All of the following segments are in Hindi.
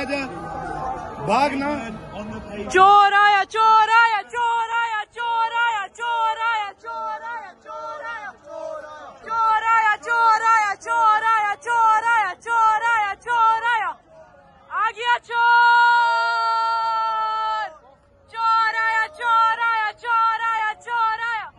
आजा, भागना। चोर आया, चोर आया, चोर आया, चोर आया, चोर आया, चोर आया, चोर आया, चोर आया, चोर आया, चोर आया, चोर आया, चोर आया, चोर आया, आ गया चोर। चोर आया, चोर आया, चोर आया, चोर आया,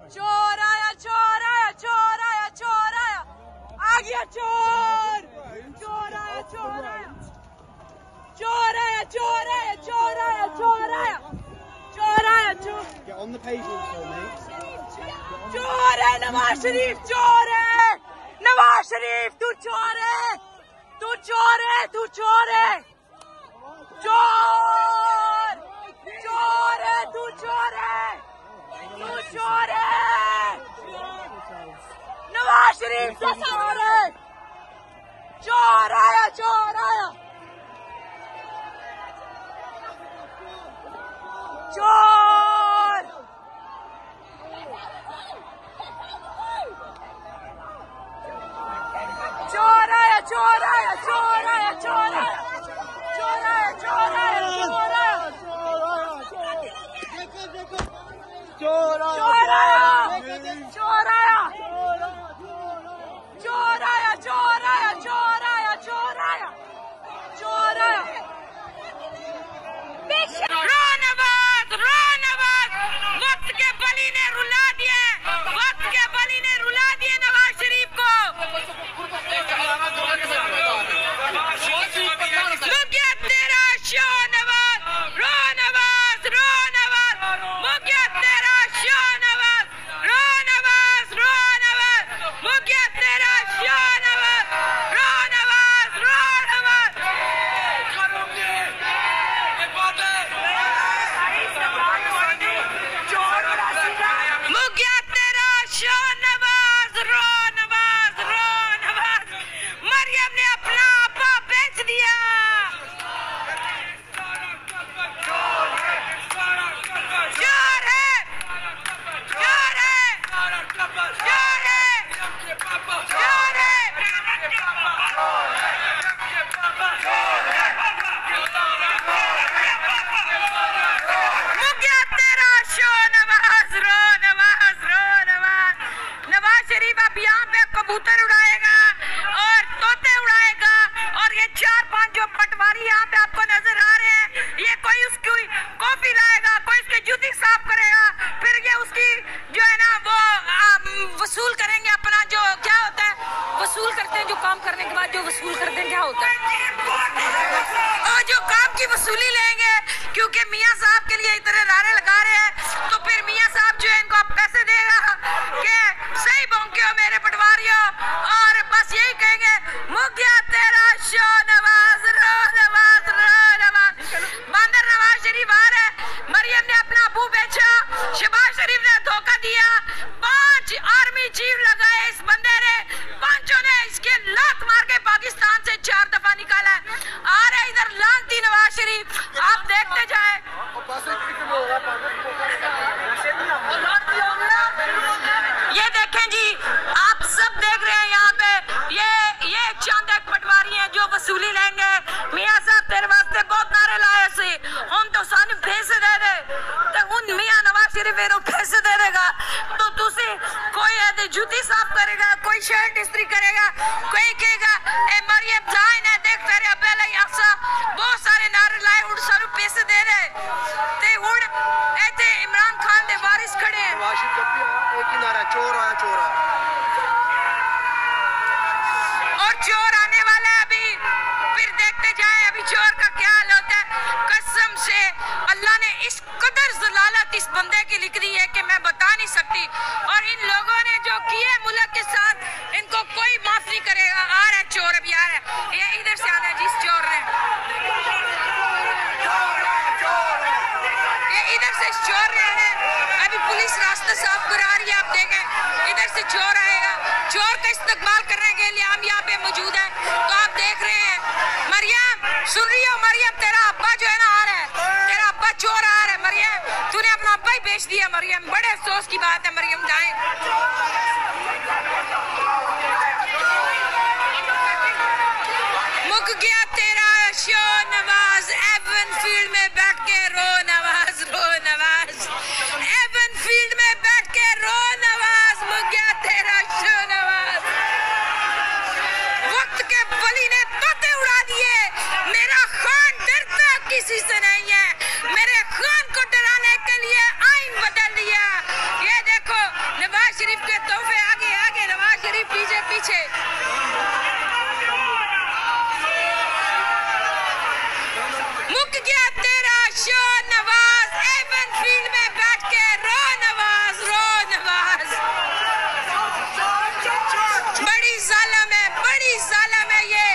चोर आया, चोर आया, चोर आया, चोर आया, आ गया चोर। चोर आया, चोर आया, चोर आया, चोर आया, चोर आया, चोर आया, चोर आया, चोर। Get on the pavement for me. चोर है नवाज शरीफ, चोर है नवाज शरीफ, तू चोर है, तू चोर है, तू चोर है, चोर, चोर है, तू चोर है, तू चोर है, नवाज शरीफ से चोर है, चोर आया, चोर आया, चोर। चोर आया, चोर आया, चोर आया, चोर आया, चोर आया, चोर आया, चोर आया, चोर आया, चोर आया, चोर आया, चोर आया, चोर आया, चोर आया, चोर आया, चोर आया। रो नवाज, रो नवाज, वक्त के बली ने रुला दिए, वक्त के बली ने रुला दिए नवाज शरीफ को। रुक गया तेरा शो नवाज, रो नवाज, रो नवाज, रुक गया तेरा शो नवाज, रो नवाज, रो नवाज, रुक गया तेरा शो नवाज, रो नवाज, रो नवाज। मुक गया तेरा शो नवाज, रो नवाज, रो नवाज। मरियम ने अपना आपा बेच दिया। चोर है, चोर है, चोर है, चोर है, चोर है। मुक गया तेरा शो नवाज, रो नवाज, रो नवाज। नवाज शरीफ अब यहाँ पे कबूतर उड़ाएगा और तोते उड़ाएगा, और ये 4-5 जो पटवारी यहाँ पे आपको नजर आ रहे हैं, ये कोई उसकी कॉफी लाएगा, कोई उसकी जूती साफ करेगा, फिर ये उसकी जो है ना वो वसूल करेंगे अपना, जो क्या होता है वसूल करते हैं, जो काम करने के बाद जो वसूल करते हैं क्या होता है, और जो काम की वसूली लेंगे, क्योंकि मियाँ साहब के लिए इतने नारे लगा रहे हैं, तो फिर मियाँ साहब जो है इनको अब पैसे देगा कि सही भौंके हो मेरे पटवारियों, और बस यही कहेंगे मुक गया तेरा शो नवाज, रो नवाज, रो नवाज। बंदर नवाज शरीफ आ रहे, मरियम ने अपना अबू बेचा, शहबाज शरीफ ने धोखा दिया, 5 आर्मी चीफ लगाए इस बंदे ने, 5 ने इसके लात मार के पाकिस्तान से 4 दफा निकाला है। आ रहे इधर लानती नवाज शरीफ, आप देखते जाए। ये देखें जी, आप सब देख रहे हैं यहाँ पे, ये चंद एक पटवारी हैं जो वसूली लेंगे। मियाँ साहब तेरे वास्ते बहुत नारे लाए सी, हम तो सानू पैसे दे दे, तो उन मियाँ नवाज शरीफ फिर पैसे दे देगा, तो तुसी कोई ऐसे जूती साफ करेगा, कोई शर्ट इस्त्री करेगा, कोई कहेगा ए मरियम जाए ना देख तेरे अब्बे लाई आसा, बहुत सारे नारे लाए, उन सारू पैसे दे रहे ते उन ऐसे इमरान खान दे वारिस खड़े हैं। एक ही नारा, चोर आया, चोर आया। और चोर आने वाला है अभी, फिर देखते जाए अभी चोर का क्या हाल होता है। कसम से अल्लाह ने इस कदर ज़लालत इस बंदे की लिख दी है कि मैं बता नहीं सकती, और इन लोगों ने जो किए मुल्क के साथ, इनको कोई माफ नहीं करेगा। आ रहा है चोर, अभी आ रहा है, ये इधर से आ रहा है जिस चोर ने, ये इधर से चोर ने अभी पुलिस रास्ता साफ करा रही है। आप देखें इधर से चोर आएगा, चोर का इस्तकबाल करने के लिए हम यहाँ पे मौजूद हैं। तो आप देख रहे हैं, मरियम सुन रही हो, मरियम तेरा अब्बा जो है ना आ रहा है, तेरा अब्बा चोर आ रहा है। मरियम तूने अपना अब्बा ही बेच दिया। मरियम बड़े अफसोस की बात है। मरियम जाए, मुक गया तेरा तोहफे आगे आगे, नवाज शरीफ पीछे पीछे। मुक गया तेरा शो नवाज, एवन फील्ड में बैठ के रो नवाज, रो नवाज। बड़ी जालिम है ये,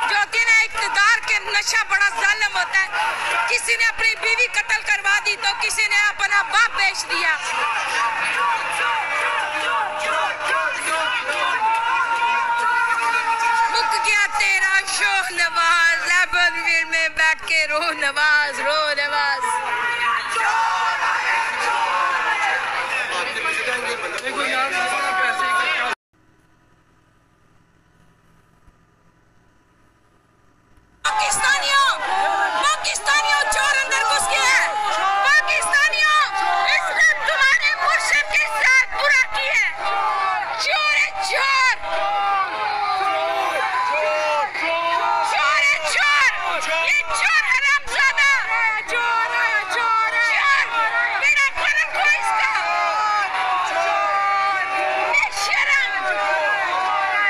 जो कि ना इक़्तिदार के नशा बड़ा जालिम होता है। किसी ने अपनी बीवी कत्ल करवा दी तो किसी ने अपना बाप बेच दिया। मुक गया तेरा शो नवाज, एवन फील्ड में बैठ के रो नवाज, रो नवाज। पाकिस्तानियों चोर अंदर घुस गए हैं। पाकिस्तानियों, इसने तुम्हारे मुर्शिद के साथ बुरा किया है। चोर है चोर, चोर है चोर, ये चोर हरामजादा, चोर मेरा करम को इसका बेशरम,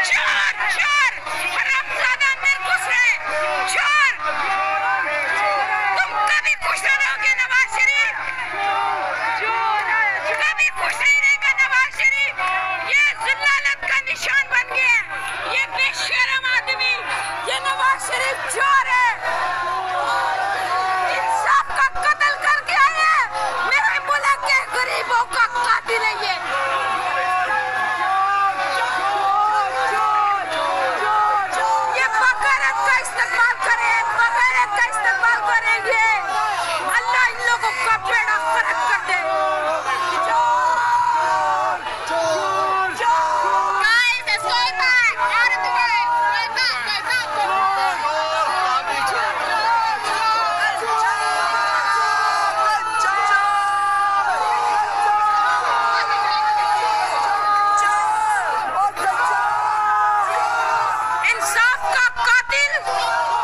चोर हरामजादा अंदर घुस रहे, चोर। तुम कभी खुश नहीं रहोगे नवाज शरीफ, कभी खुश नहीं रहेगा नवाज शरीफ। ये ज़िल्लालत का निशान बन गया, ये बेशरम आदमी, ये नवाज शरीफ चोर है। इंसाफ का कत्ल करके आए हैं, मेरे मुल्क के गरीबों का कातिल है ये। ये बगारत का इस्तेमाल करें, बगारत का इस्तेमाल करेंगे, अल्लाह इन लोगों का बेड़ा गर्क कर दे। Guys, it's going back, out of the way, right back, right back. इंसाफ का कातिल,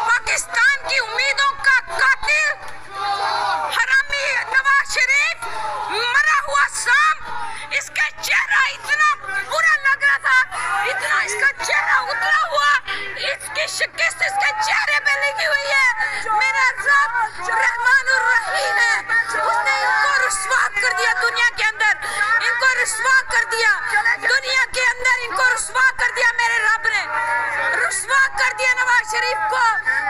पाकिस्तान की उम्मीदों का कातिल, हरामी नवाज शरीफ, मरा हुआ सांप। इसका चेहरा इतना बुरा लग रहा था, इतना इसका चेहरा उतरा हुआ, इसकी शिकस्त इसके चेहरे पे लगी हुई है। मेरा रब रहमानुर रहीम है, उसने इनको रुस्वा कर दिया दुनिया के अंदर, इनको रुस्वा कर दिया दुनिया के अंदर, इनको रुस्वा कर दिया मेरे रब ने, रुस्वा कर दिया नवाज शरीफ को।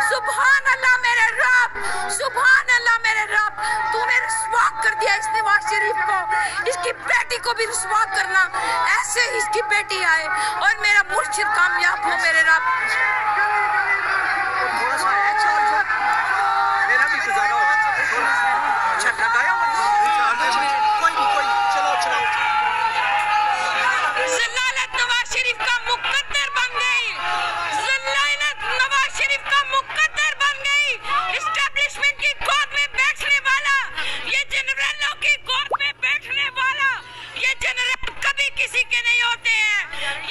सुभान अल्लाह मेरे रब, सुभान अल्लाह मेरे रब, तूने रुस्वा कर दिया इस नवाज शरीफ को। इसकी बेटी को भी रुस्वा करना, ऐसे ही इसकी बेटी आए और मेरा मुर्शिद कामयाब हो मेरे रब। थोड़ा सा है चार्जर, मेरा भी गुजारा हो। अच्छा लगाया कोई नहीं, चलाओ। ज़िल्लालत नवाज शरीफ का मुकद्दर बन गई, ज़िल्लालत नवाज शरीफ का मुकद्दर बन गई। एस्टेब्लिशमेंट की गोद में बैठने वाला, ये जनरलों की गोद में बैठने वाला, ये जनरल कभी किसी के नहीं होते हैं,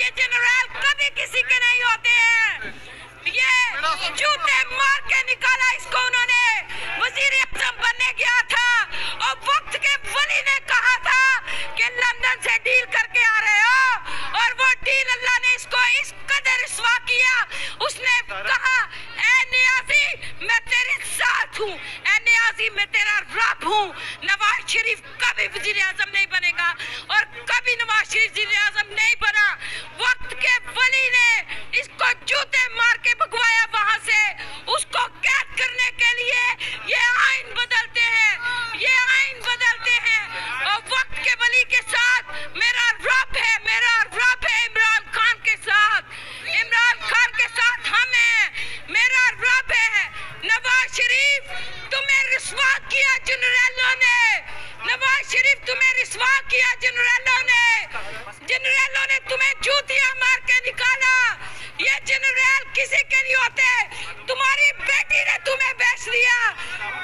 ये जनरल कभी किसी के नहीं होते हैं। ये जूते मार के निकाला इसको उन्होंने, वजीर आज़म बनने गया था और वक्त के वली ने कहा था कि लंदन से डील करके आ रहे हो, और वो डील अल्लाह ने इसको इस कदर रुस्वा किया। उसने कहा, ए नियाज़ी मैं तेरे साथ हूँ, ए नियाज़ी मैं तेरा रब हूँ। नवाज शरीफ कभी वजीर आज़म नहीं बनेगा और कभी नवाज शरीफ वजीर आज़म नहीं बना। वक्त के वली ने इसको जूते मार के भगवाया वहां से, उसको कैद करने के लिए ये आइन बदलते हैं, ये आइन बदलते हैं। और वक्त के वली के साथ मेरा रब है, मेरा रब है इमरान खान के साथ, इमरान खान के साथ हम हैं, मेरा रब है। नवाज शरीफ तुम्हें रुस्वा किया जनरलों ने, नवाज शरीफ तुम्हें रुस्वा किया जनरलों ने तुम्हें जूतियां मार के निकाला। ये जनरल किसी के नहीं होते, तुम्हारी बेटी ने तुम्हें बेच दिया,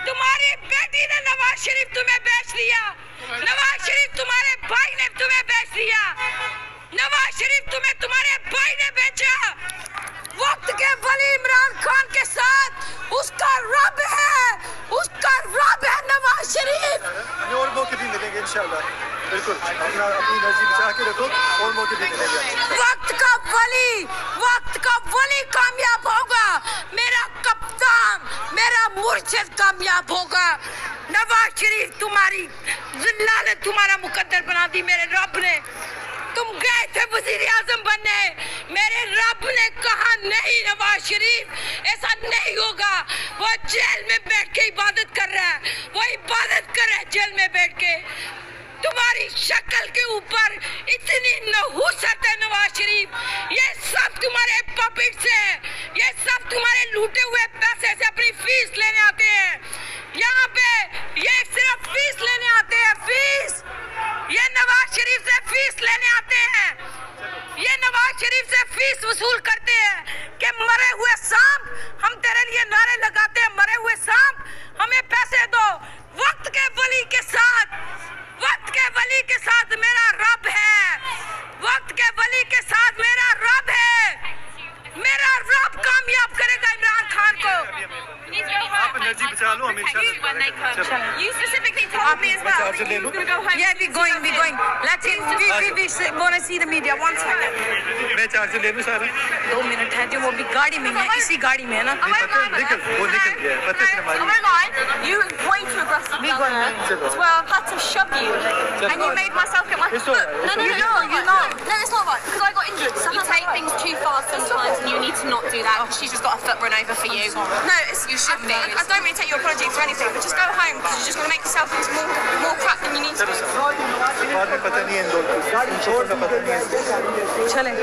तुम्हारी बेटी ने नवाज शरीफ तुम्हें बेच दिया, नवाज शरीफ तुम्हारे भाई ने तुम्हें बेच दिया, नवाज शरीफ तुम्हें तुम्हारे भाई ने बेचा। वक्त के वली इमरान खान के साथ उसका रब है, उसका रब है नवाज शरीफ। और मौके भी मिलेंगे इंशाल्लाह। बिल्कुल अपनी एनर्जी बचा के रखो और मौके भी मिलेंगे। वक्त का वली कामयाब होगा, मेरा कप्तान, मेरा मुर्शिद कामयाब होगा। नवाज शरीफ तुम्हारी जिल्ला ने तुम्हारा मुकद्दर बना दी मेरे रब ने। तुम गए थे वजीर आजम बनने, मेरे रब ने कहा नहीं नवाज शरीफ ऐसा नहीं होगा। वो जेल में बैठ के इबादत कर रहा है, वो इबादत कर रहा है जेल में बैठ के। तुम्हारी शक्ल के ऊपर इतनी नहुसत है नवाज शरीफ, ये सब तुम्हारे पपेट्स हैं, ये सब तुम्हारे लूटे हुए पैसे से अपनी फीस लेने आते हैं। यहाँ पे ये सिर्फ फीस लेने आते हैं, फीस। ये नवाज शरीफ से फीस लेने आते हैं, ये नवाज शरीफ से फीस वसूल करते हैं कि मरे हुए सांप, हम तेरे लिए नारे लगाते हैं, मरे हुए सांप हमें पैसे दो। वक्त के वली के साथ, वक्त के वली के साथ मेरा रब है, वक्त के वली के साथ मेरा रब है। मेरा रब कामयाब करेगा इमरान खान को। आप एनर्जी बचा लो, हम इंशाल्लाह। You specifically told me as well that you were going to go home. Yeah, we're going. Let's we want to see the media. 1 second. मैं चार्जर ले लूं सारा? 2 मिनट है जो वो भी गाड़ी में है, इसी गाड़ी में है ना। निकल गया है, पता है हमारी। I'm not lying. You were way too aggressive. We going That's where I had to shove you, and you made myself get my It's foot. all right. No, you're not. No, it's not right because I got injured. You take things too far sometimes, and you need to not do that because she's just got a foot run over for you. No, you should be. I don't really take your apologies or anything, but just go home because you're just going to make yourself into more crap than you need to be. बाद में पता नहीं है इन लोगों को, का पता नहीं है। चलें।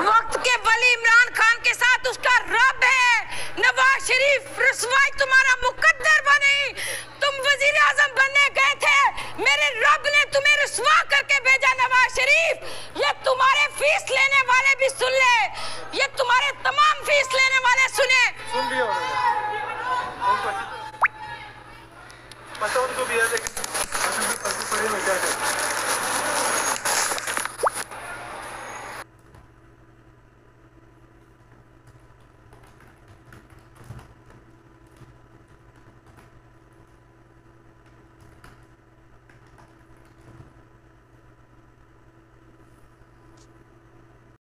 वक्त के वली इमरान खान के साथ उसका रब है। नवाज शरीफ रसवाई तुम्हारा मुकद्दर